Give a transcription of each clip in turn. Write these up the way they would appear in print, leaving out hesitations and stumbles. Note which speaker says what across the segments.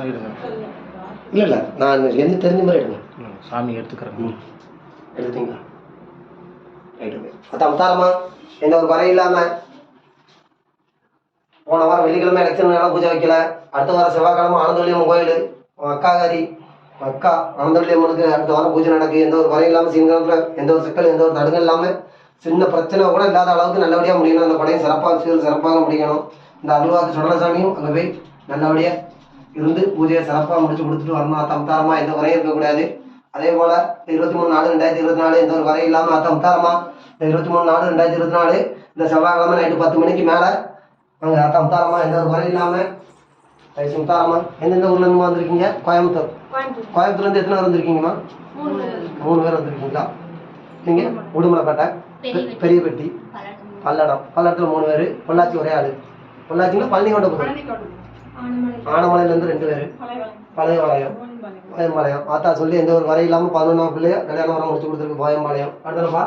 Speaker 1: இல்லை இல்லை, நான் என்ன தெரிஞ்ச மாதிரி எடுங்க.
Speaker 2: சாமி எடுத்துக்கிறேங்க.
Speaker 1: எடுத்துட்டீங்களா? ரைட்டு. அதான் அவதாரமா எந்த ஒரு குறை இல்லாமல் போன வாரம் வெள்ளிக்கிழமை எலெக்ஷன் பூஜை வைக்கல. அடுத்த வாரம் செவ்வாய்க்கிழமை ஆனந்தவள்ளியம்மன் கோயில் அக்காகாரி அக்கா ஆனந்தவள்ளியம்மனுக்கு அடுத்த வாரம் பூஜை நடக்கு. எந்த ஒரு குறையும் இல்லாமல் சீக்கிரத்தில் எந்த ஒரு சிக்கல் எந்த ஒரு தடுங்கள் இல்லாமல் சின்ன பிரச்சனை கூட இல்லாத அளவுக்கு நல்லபடியாக முடியணும். அந்த கொடையும் சிறப்பாக முடிக்கணும். இந்த அருள்வாக்கு சுடலசாமியும் அங்கே போய் நல்லபடியாக இருந்து பூஜையை சிறப்பாக முடிச்சு கொடுத்துட்டு வரணும். அவதாரமாக எந்த குறையும் இருக்கக்கூடாது. அதே போல் 23/4/2024 எந்த ஒரு குறையும் இல்லாமல் அவதாரமாக இந்த 23/4/2024 இந்த செவ்வாய்க்கிழமை நைட்டு 10 மணிக்கு மேலே அங்கே அவதாரமாக எந்த ஒரு குறையும் இல்லாமல் முத்தாரம்மா எந்தெந்த ஊர்லேருந்து வந்திருக்கீங்க? கோயம்புத்தூர். கோயம்புத்தூர்லேருந்து எத்தனை பேர் வந்திருக்கீங்கம்மா? 3 பேர் வந்திருக்கீங்களா? நீங்கள் உடுமலைப்பேட்டை, பெரியபெட்டி, பல்லடத்தில் 3 பேர், பொள்ளாச்சி ஒரே ஆள். பொள்ளாச்சின்னா பழனிக்கொண்டபுரம், ஆனமலையிலேருந்து 2 பேர், பழையபாளையம் ஆத்தா சொல்லி எந்த ஒரு வரை இல்லாமல் 11ஆம் பிள்ளைய கல்யாணம் வர முடிச்சு கொடுத்துருக்கு. போயம்பாளையம் அடுத்தப்பா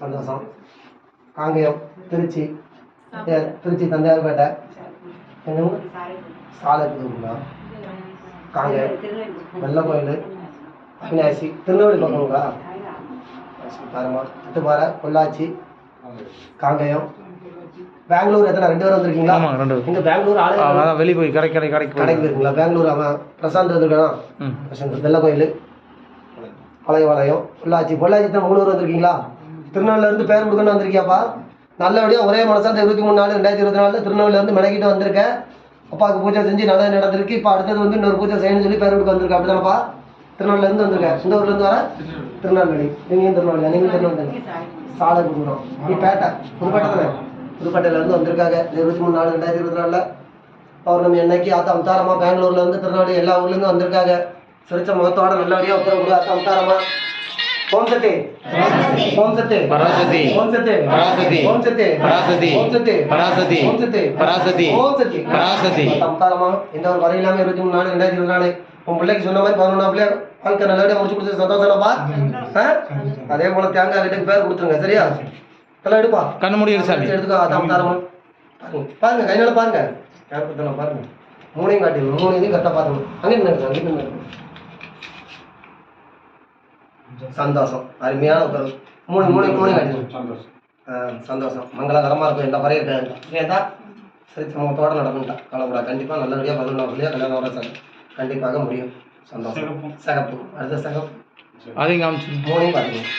Speaker 1: சந்தோஷம். காங்கேயம், திருச்சி தந்தையார்பேட்டை, சாலைக்குதுங்களா, காங்கேயம், வெள்ளக்கோயில், அவினாசி, திருநெல்வேலி பக்கங்களா, பாருமா, திட்டுப்பாறை, பொள்ளாச்சி, காங்கேயம், பெங்களூர். எத்தனை 2 பேர் வந்திருக்கீங்களா? இந்த பெங்களூர் ஆளு
Speaker 2: வெளியே போய் கடைக்கு
Speaker 1: போயிருங்களா? பெங்களூர் அவன் பிரசாந்த் வந்திருக்கானா? வெள்ளக்கோயில், பழையபாளையம், பொள்ளாச்சி தான் 3 பேர் வந்திருக்கீங்களா? திருநெல்வேலியிலேருந்து பேர் கொடுக்கணும்னு வந்திருக்கியாப்பா? நல்லபடியாக ஒரே மனசாக 23/4/2024 திருநெல்வேலியிலேருந்து மெனக்கிட்டு வந்திருக்கேன். அப்பாவுக்கு பூஜை செஞ்சு நல்லது நடந்திருக்கு. இப்போ அடுத்தது வந்து இன்னொரு பூஜை செய்யணும்னு சொல்லி பேர் கொடுக்க வந்திருக்கேன். அப்படிதானப்பா? திருநெல்வேலியிலேருந்து வந்திருக்கேன். இந்த ஊர்லேருந்து வர திருநெல்வேலி. நீங்களும் திருநெல்வேலி சாலை கொடுக்குறோம். நீ பேட்டை புதுப்பேட்டை தானே? புதுப்பேட்டையிலேருந்து வந்திருக்காங்க. 23/4/2024 பௌர்ணமி அன்னைக்கு அவதாரமாக பெங்களூர்லேருந்து திருநெல்வேலி எல்லா ஊர்லேருந்து வந்திருக்காங்க. சிரிச்ச முகத்தோட நல்லபடியாக உத்தரவு கொடு. அவதாரமாக ஓம் சக்தி, ஓம் சக்தி, பராசக்தி, ஓம் சக்தி, பராசக்தி, ஓம் சக்தி, பராசக்தி, ஓம் சக்தி, பராசக்தி, ஓம் சக்தி, பராசக்தி, ஓம் சக்தி, பராசக்தி. அவதாரமா எந்த ஒரு குறை இல்லாமல் 23/4/2024 உன் பிள்ளைக்கு சொன்ன மாதிரி 11ஆம் பிள்ளைய வாழ்க்கை நல்லபடியாக முடிச்சு கொடுத்து சந்தோஷம்ப்பா. அதே போல தேங்காய் வீட்டுக்கு பேர் கொடுத்துருங்க. சரியா? தலை எடுப்பா, கண்ணு மூடி எடுத்துக்கோ. அவதாரமா பாருங்க, கைனால பாருங்க, யாருக்கு பாருங்க, 3ஐயும் காட்டிடணும். 3 இதையும் கரெக்டாக பார்க்கணும். அங்கே இருக்கு சந்தோஷம். அருமையான உத்தரவு. 3 காட்டிடணும். சந்தோஷம். மங்களகரமாக இருக்கும். எந்த குறையும் இருக்காது. ஏதா சரி சமூகத்தோட நடந்துட்டா கவலைப்படா. கண்டிப்பாக நல்லபடியாக 11ஆம் பிள்ளையா கல்யாணம் வர சார் கண்டிப்பாக முடியும். சந்தோஷம். சகப்பு அடுத்த சகப்பு அதையும் காமிச்சு 3ஐயும் பார்த்துக்கணும்.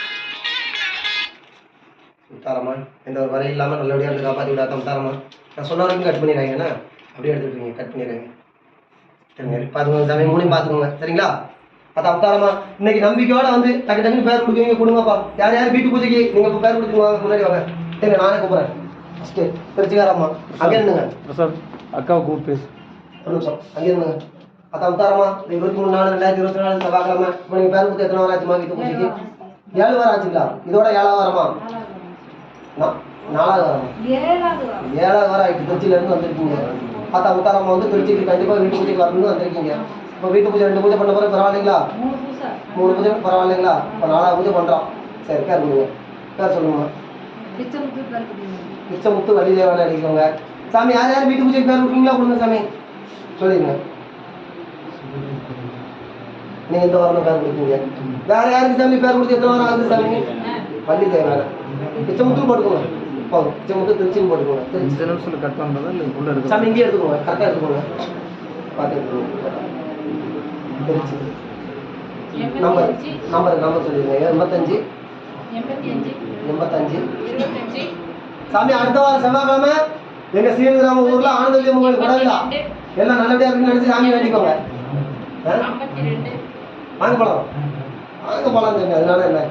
Speaker 1: உத்தாரமா எந்த ஒரு குறையும் இல்லாமல் நல்லபடியாக இருந்து காப்பாற்றி விடாத உத்தாரமா. நான் சொன்ன வரைக்கும் கட் பண்ணிடுறாங்கண்ணா. அப்படியே எடுத்துக்கிட்டீங்க, கட் பண்ணிடுறாங்க. சரிங்க, பார்த்துக்கோங்க சாமி. 3ஐயும் பார்த்துக்கோங்க. சரிங்களா? அது அவதாரமா இன்னைக்கு நம்பிக்கையோட வந்து டக்குன்னு பேர் கொடுக்குவீங்க. கொடுங்கப்பா. யார் யார் வீட்டு பூஜைக்கு நீங்கள் இப்போ பேர் கொடுத்துருவாங்க. முன்னாடி வாங்க. சரிங்க, நானே கூப்பிட்றேன். ஃபஸ்ட்டு திருச்சிக்காரம்மா அங்கே இருந்துங்க.
Speaker 2: அக்காவை கூப்பிட்டு
Speaker 1: ஒரு நிமிஷம் அங்கே இருந்துங்க. அது அவதாரமா 23/4/2024 செவ்வாய்க்கிழமை. இப்போ நீங்கள் பேர் கொடுத்து எத்தனை வாரம் ஆச்சுமா வீட்டு பூஜைக்கு? 7 வாரம் ஆச்சுங்களா? இதோட 7ஆவது வாரமா? 4ஆவது வாரமா? 7ஆவது வாரம் ஆகிட்டு. திருச்சியிலேருந்து வந்திருக்கீங்க. அது அவதாரமா வந்து திருச்சிக்கு கண்டிப்பாக வீட்டு பூஜைக்கு வரணும்னு வந்திருக்கீங்க. இப்போ வீட்டு பூஜை 2 பூஜை பண்ண பிறகு பரவாயில்லைங்களா? 3 பூஜை பரவாயில்லைங்களா? இப்போ 4ஆவது பூஜை பண்ணுறோம். சரி, பேர் கொடுங்க. பேர் சொல்லுங்கம்மா. பிச்சமுத்து வள்ளிதேவன் அடிக்கோங்க. சாமி யார் யார் வீட்டு பூஜைக்கு பேர் கொடுக்குறீங்களா? கொடுங்க சாமி, சொல்லிடுங்க. நீங்கள் இந்த வாரம் பேர் கொடுக்குறீங்க. வேறு யாருக்கு சாமி பேர் கொடுத்து எத்தனை வாரம் ஆகுது சாமி? வள்ளிதேவன் பிச்சமுத்து போட்டுக்கோங்க. போதும். பிச்சமுத்து திருச்சின்னு போட்டுக்கோங்க. திருச்சி
Speaker 2: கட் பண்ணுறதா இல்லை உள்ள இருக்கு
Speaker 1: சாமி? இங்கேயே எடுத்துக்கோங்க. கரெக்டாக எடுத்துக்கோங்க. பார்த்து எடுத்துக்கோங்க. திருச்சி நம்பர் சொல்லிடுங்க. 85 சாமி. அடுத்த வாரம் செவ்வாய்க்கிழமை எங்க ஸ்ரீகிராம ஊர்ல ஆனந்தவள்ளியம்மன் கோயில் கடவுளா எல்லாம் நல்லபடியா இருக்குன்னு நினைச்சு சாமி வேண்டிக்கோங்க. வாங்க போலாம் சொல்லுங்க. அதனால என்ன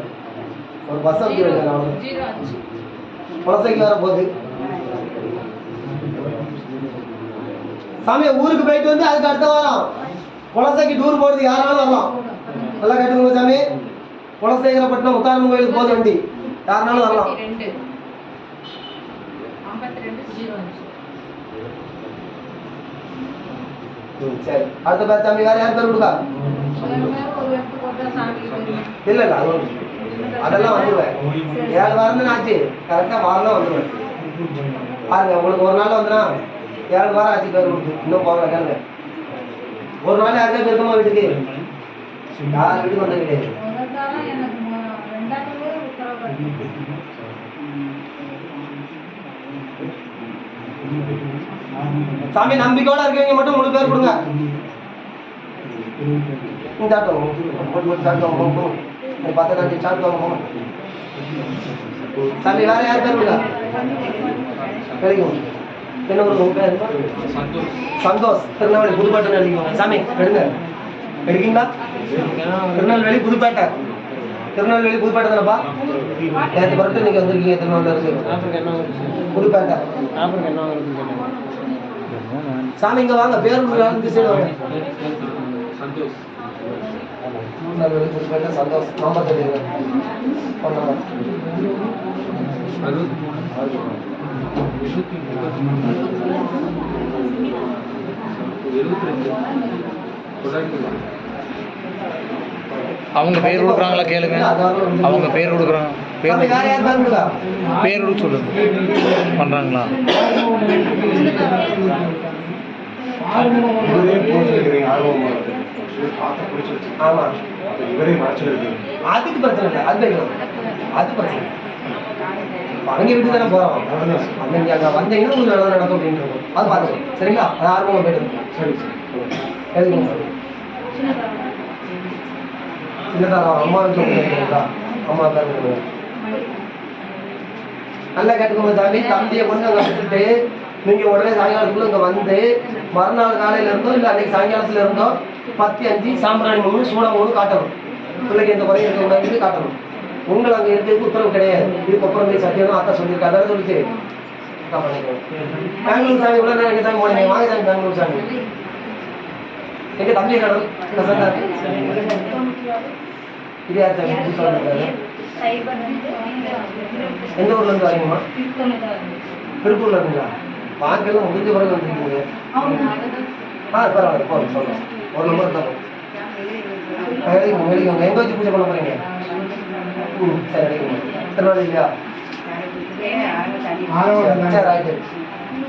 Speaker 1: ஒரு பஸ் வந்து குலசைக்கு வர போகுது. சாமி ஊருக்கு போயிட்டு வந்து அதுக்கு அடுத்த வாரம் குலசைக்கு டூர் போடுறது யாராலும் வரலாம். நல்லா கேட்டுக்கோங்க சாமி. குலசேகரப்பட்டினம் முத்தாரம்மன் கோயிலுக்கு போகுது வண்டி. யாருனாலும் வரலாம். சரி, அடுத்த பேர் சாமி. வேற யார் பேர் கொடுக்கா? இல்லை இல்லை, அதெல்லாம் வந்துடுவேன். 7 வாரம் ஆச்சு. கரெக்டாக வாரம் வந்துடுவேன். பாருங்க, உங்களுக்கு ஒரு நாள் வந்துடும். 7 வாரம் ஆச்சு பேர் கொடுத்து. இன்னும் போகல கேளுங்க. ஒரு நாள் யாருக்கா இருக்கமா வீட்டுக்கு யார் வீட்டுக்கு வந்த கிடையாது. சாமி நம்பிக்கையோட இருக்கவங்க மட்டும் 3 பேர் கொடுங்க. சாமி வேற யார் பேர் கொடுங்க கிடைக்கும். என்ன ஒரு பேர் சந்தோஷ் திருநெல்வேலி புதுப்பேட்டை எழுதிக்கோங்க. சாமி எடுங்க எடுக்கீங்களா? திருநெல்வேலி புதுப்பேட்டை. திருநெல்வேலி புதுப்பேட்டை தானப்பா? நேற்று பிறகு இன்னைக்கு வந்திருக்கீங்க திருநெல்வேலி புதுப்பேட்டை. சாமி இங்க வாங்க, பேர் சைடு வாங்க. திருநெல்வேலி புதுப்பேட்டை சந்தோஷ். நம்பர் தெரியுங்க. ஃபோன் நம்பர் 63
Speaker 2: அவங்க பேர் கொடுக்குறாங்களா கேளுங்க. அவங்க பேர் கொடுக்குறாங்க. பேர்
Speaker 1: வேற யார் பேர் கொடுங்க?
Speaker 2: பேர் கொடுக்க சொல்லுங்க. பண்ணுறாங்களா?
Speaker 1: ஆமா அதுக்கு பிரச்சனை இல்லை. அது அது பிரச்சனை அங்கே விட்டு தானே போறோம். அங்கே அங்கே வந்தீங்கன்னா உங்களுக்கு நல்லா நடக்கும் அப்படின்னு இருக்கும். அது பார்த்துக்கணும் சரிங்களா? அது ஆர்வமாக போயிட்டு சரி எழுதுங்க. சின்னதாக அம்மா வீட்டில் அம்மா பேர் நல்லா கேட்டுக்கோங்க சாமி. தம்பியை கொண்டு அங்கே விட்டுட்டு நீங்கள் உடனே சாயங்காலத்துக்குள்ள இங்கே வந்து மறுநாள் காலையில் இருந்தோ இல்லை அன்னைக்கு சாயங்காலத்தில் இருந்தோ 10-5 சாம்பிராணி 3 சூடம் 3 காட்டணும். பிள்ளைக்கு எந்த குறையும் இருக்கக்கூடாது காட்டணும். உங்களை அங்கே இருக்கிறதுக்கு உத்தரவு கிடையாது. இதுக்கப்புறம் நீ சத்தியம் அக்கா சொல்லியிருக்கா. அதான் சொல்லிச்சு பெங்களூர் சாமி இவ்வளோ நேரம் எங்கள் சாமி போனீங்க. வாங்க சாமி பெங்களூர் சாமி. எங்கள் தம்பி கடல் பிரசந்தார். இது யார் சாமி? எந்த ஊர்ல இருந்து வரீங்கம்மா? திருப்பூர்ல இருந்துங்களா? பார்க்கலாம் முடிஞ்ச பிறகு வந்துருக்கீங்க. பரவாயில்ல போதும் சொல்லுங்க. ஒரு நம்பர் தான் எழுதிக்கோங்க. எங்க வச்சு பூஜை பண்ண போறீங்க? சரி எழுதிக்கோங்க. திருநெல்வேலியா? சரி ஆயிட்டு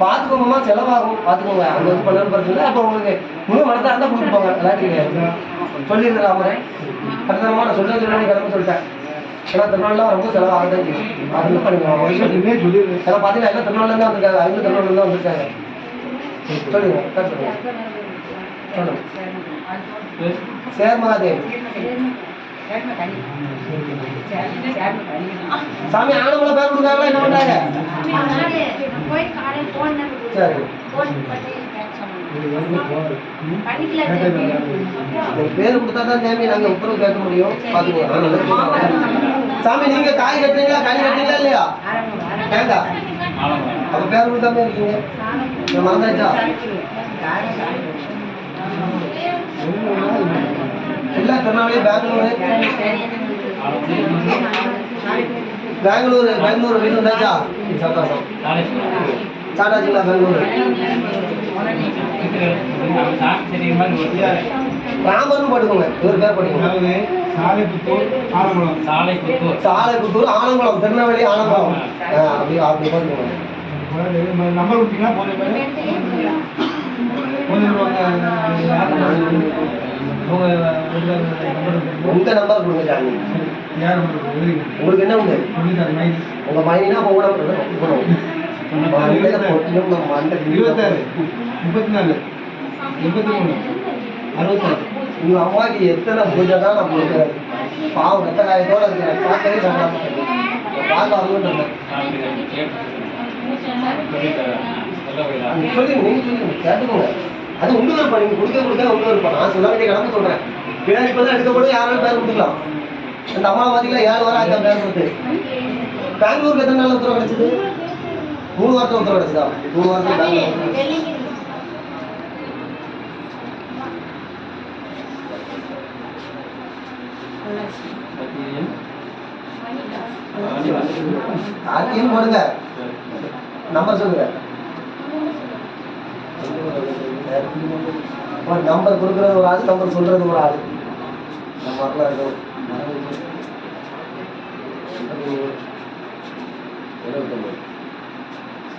Speaker 1: பார்த்துக்கோங்கம்மா. செலவாகும் பார்த்துக்கோங்க. அங்கே வந்து பண்ணணும் பிரச்சனை. அப்போ உங்களுக்கு இன்னும் மனதாக இருந்தால் கொடுத்துப்பாங்க. எல்லாம் கிடையாது சொல்லிடுறாம கரெக்டாக நான் சொல்ல கிளம்பி சொல்லிட்டேன். ஏன்னா திருநாள்லாம் ரொம்ப செலவாகதான் செய்யும். அது பண்ணிக்கலாம். ஏன்னா பார்த்தீங்கன்னா எல்லாம் திருநாள்ல தான் வந்திருக்காங்க. அவங்க திருநாள்ல தான் வந்திருக்காங்க. சொல்லுங்க சொல்லுங்க. சேர் மகாதேவ் சாமி ஆனவங்கள பேர் கொடுக்காங்களா? என்ன பண்றாங்க? சரி பேர் கொடுத்தா தான் சாமி நாங்க உத்தரவு கேட்க முடியும். பாத்துக்கோங்க சாமி. நீங்க காய் கட்டுறீங்களா? காய் கட்டுறீங்களா இல்லையா? கேட்டா அப்ப பேர் கொடுத்தாம இருக்கீங்க. மறந்தாச்சா? இல்ல திருநாளே பெங்களூர் வீடு வந்தாச்சா? சந்தோஷம். சாட்டாச்சுங்களா பெங்களூர்? ராமர்னு போட்டுக்கோங்க. இவர் பேர் போட்டுக்கோங்க. சாலைப்புத்தூர் ஆலங்குளம். திருநெல்வேலி ஆலங்குளம். அப்படி அப்படி போட்டுக்கோங்க.
Speaker 3: நம்பர் கொடுத்தீங்கன்னா
Speaker 1: உங்க நம்பர் கொடுங்க சாமி. உங்களுக்கு என்ன உண்டு? உங்க மைனா உங்க நம்பர்
Speaker 3: 26 34 83 66.
Speaker 1: உங்க அம்மாவுக்கு எத்தனை பூஜை தான் நான் கொடுக்குறேன். பாவம் ரத்த காயத்தோட இருக்கிறேன். பார்க்கவே சொல்லலாம். பார்க்க வரணும். சொல்லுங்க நீங்க சொல்லுங்க கேட்டுக்கோங்க. அது உங்க விருப்பம். நீங்க கொடுக்க உங்க விருப்பம். நான் சொல்ல வேண்டிய கடமை சொல்றேன். பேர் இப்பதான் எடுக்கப்படும். யாராலும் பேர் கொடுத்துக்கலாம். அந்த அம்மா பார்த்தீங்களா 7 வாரம் ஆச்சா பேர் கொடுத்து. பெங்களூருக்கு எத்தனை நாள் உத்தரவு கிடைச்சது? 3 வாரத்தில் உத்தரவு கிடைச்சதா? 3 வாரத்தில் ஆர்டிஎம் போடுங்க. நம்பர் சொல்லுங்க. நம்பர் கொடுக்குறது ஒரு ஆள், நம்பர் சொல்றது ஒரு ஆள்.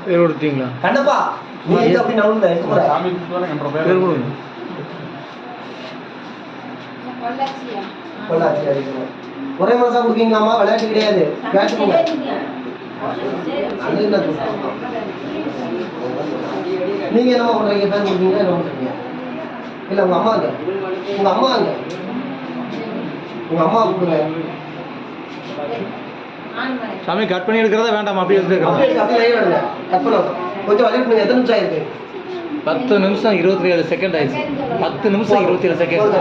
Speaker 2: பேர் கொடுத்தீங்களா?
Speaker 1: கண்ணப்பா நீ அப்படி நான்
Speaker 2: பேர் கொடுங்க.
Speaker 1: பொள்ளாச்சி அடிக்கணும். ஒரே மனசா கொடுக்கீங்களாம்மா? விளையாட்டு கிடையாது, கேட்டுக்கோங்க. அது என்ன சொல்றோம்? நீங்க என்னமா பண்றீங்க? பேர் கொடுத்தீங்களா என்ன பண்றீங்க? இல்ல உங்க அம்மாங்க, உங்க அம்மாங்க, உங்க அம்மா கொடுங்க.
Speaker 2: சாமி கட் பண்ணி எடுக்கிறதா வேண்டாமா? அப்படியே எடுத்துக்கிறதா?
Speaker 1: அப்படியே லைவ் எடுங்க. கட் பண்ணலாம். கொஞ்சம் வழி விட்டுங்க. எத்தனை நிமிஷம் ஆயிருக்கு?
Speaker 2: 10 நிமிஷம் 27 செகண்ட் ஆயிடுச்சு. 10 நிமிஷம் 27 செகண்ட்.